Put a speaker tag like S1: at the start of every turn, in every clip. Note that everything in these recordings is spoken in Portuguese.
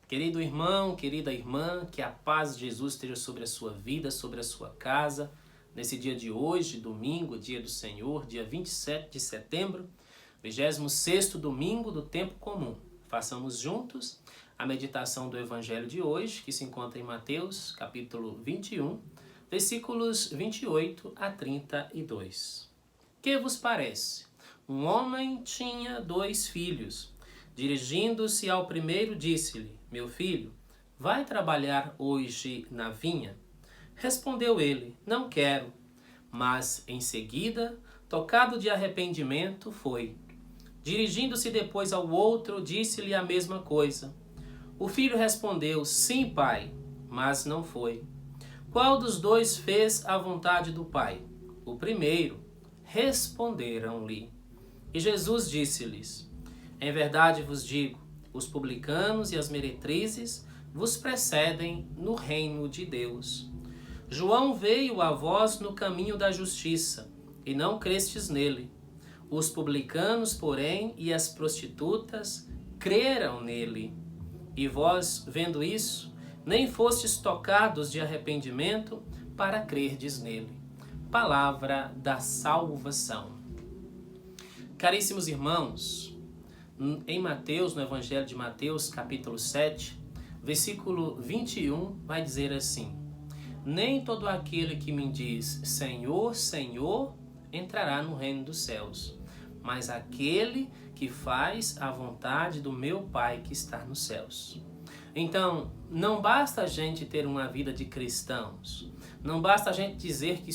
S1: Querido irmão, querida irmã, que a paz de Jesus esteja sobre a sua vida, sobre a sua casa, nesse dia de hoje, domingo, dia do Senhor, dia 27 de setembro, 26º domingo do tempo comum. Façamos juntos a meditação do Evangelho de hoje, que se encontra em Mateus, capítulo 21, versículos 28 a 32. Que vos parece? Um homem tinha 2 filhos. Dirigindo-se ao primeiro, disse-lhe: Meu filho, vai trabalhar hoje na vinha? Respondeu ele: Não quero. Mas, em seguida, tocado de arrependimento, foi. Dirigindo-se depois ao outro, disse-lhe a mesma coisa. O filho respondeu: Sim, pai, mas não foi. Qual dos 2 fez a vontade do pai? O primeiro. Responderam-lhe. E Jesus disse-lhes: Em verdade vos digo, os publicanos e as meretrizes vos precedem no reino de Deus. João veio a vós no caminho da justiça, e não crestes nele. Os publicanos, porém, e as prostitutas creram nele. E vós, vendo isso, nem fostes tocados de arrependimento para crerdes nele. Palavra da salvação. Caríssimos irmãos, em Mateus, no Evangelho de Mateus, capítulo 7, versículo 21, vai dizer assim: Nem todo aquele que me diz Senhor, Senhor, entrará no reino dos céus, mas aquele que faz a vontade do meu Pai que está nos céus. Então, não basta a gente ter uma vida de cristãos, não basta a gente dizer que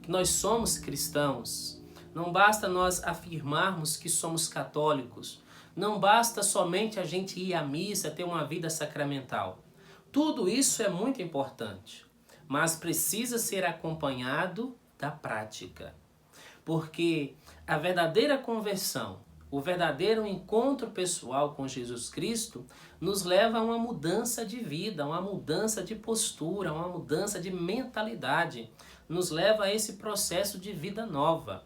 S1: nós somos cristãos, não basta nós afirmarmos que somos católicos, não basta somente a gente ir à missa, ter uma vida sacramental. Tudo isso é muito importante, mas precisa ser acompanhado da prática. Porque a verdadeira conversão, o verdadeiro encontro pessoal com Jesus Cristo nos leva a uma mudança de vida, uma mudança de postura, uma mudança de mentalidade, nos leva a esse processo de vida nova.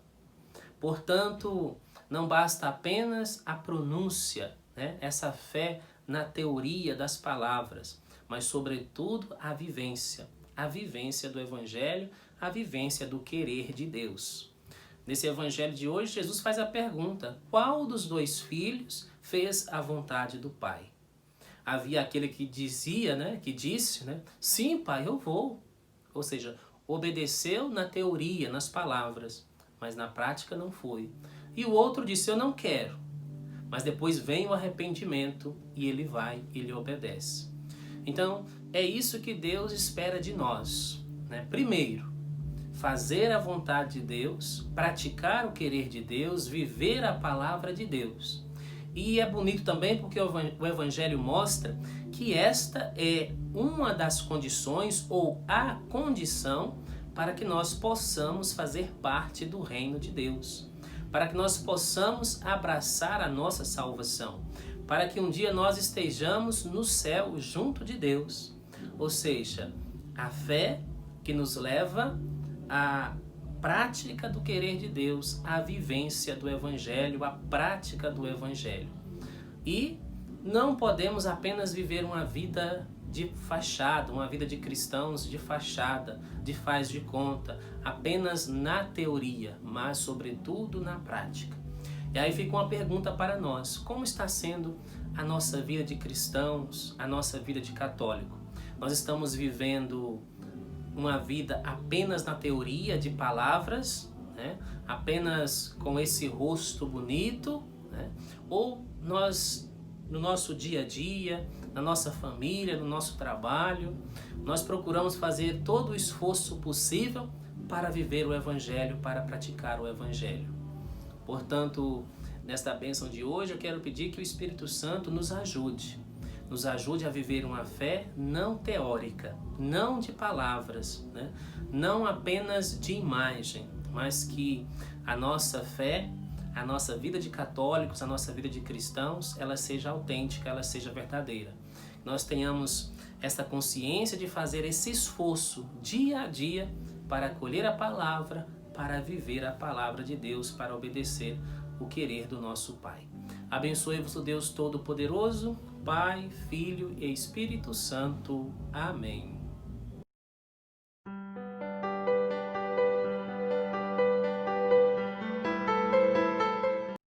S1: Portanto, não basta apenas a pronúncia, essa fé na teoria das palavras, mas sobretudo a vivência do Evangelho, a vivência do querer de Deus. Nesse Evangelho de hoje, Jesus faz a pergunta: qual dos 2 filhos fez a vontade do Pai? Havia aquele que disse, sim, pai, eu vou. Ou seja, obedeceu na teoria, nas palavras, mas na prática não foi. E o outro disse: eu não quero. Mas depois vem o arrependimento e ele vai, ele obedece. Então, é isso que Deus espera de nós. Primeiro, fazer a vontade de Deus, praticar o querer de Deus, viver a palavra de Deus. E é bonito também porque o Evangelho mostra que esta é uma das condições ou a condição para que nós possamos fazer parte do reino de Deus, para que nós possamos abraçar a nossa salvação, para que um dia nós estejamos no céu junto de Deus. Ou seja, a fé que nos leva à prática do querer de Deus, à vivência do Evangelho, à prática do Evangelho. E não podemos apenas viver uma vida de fachada, uma vida de cristãos de fachada, de faz de conta, apenas na teoria, mas sobretudo na prática. E aí fica uma pergunta para nós: como está sendo a nossa vida de cristãos, a nossa vida de católico? Nós estamos vivendo uma vida apenas na teoria de palavras, apenas com esse rosto bonito, ou nós, no nosso dia a dia, na nossa família, no nosso trabalho, nós procuramos fazer todo o esforço possível para viver o Evangelho, para praticar o Evangelho. Portanto, nesta bênção de hoje, eu quero pedir que o Espírito Santo nos ajude a viver uma fé não teórica, não de palavras, não apenas de imagem, mas que a nossa fé, a nossa vida de católicos, a nossa vida de cristãos, ela seja autêntica, ela seja verdadeira. Nós tenhamos essa consciência de fazer esse esforço dia a dia para acolher a palavra, para viver a palavra de Deus, para obedecer o querer do nosso Pai. Abençoe-vos o Deus Todo-Poderoso, Pai, Filho e Espírito Santo. Amém.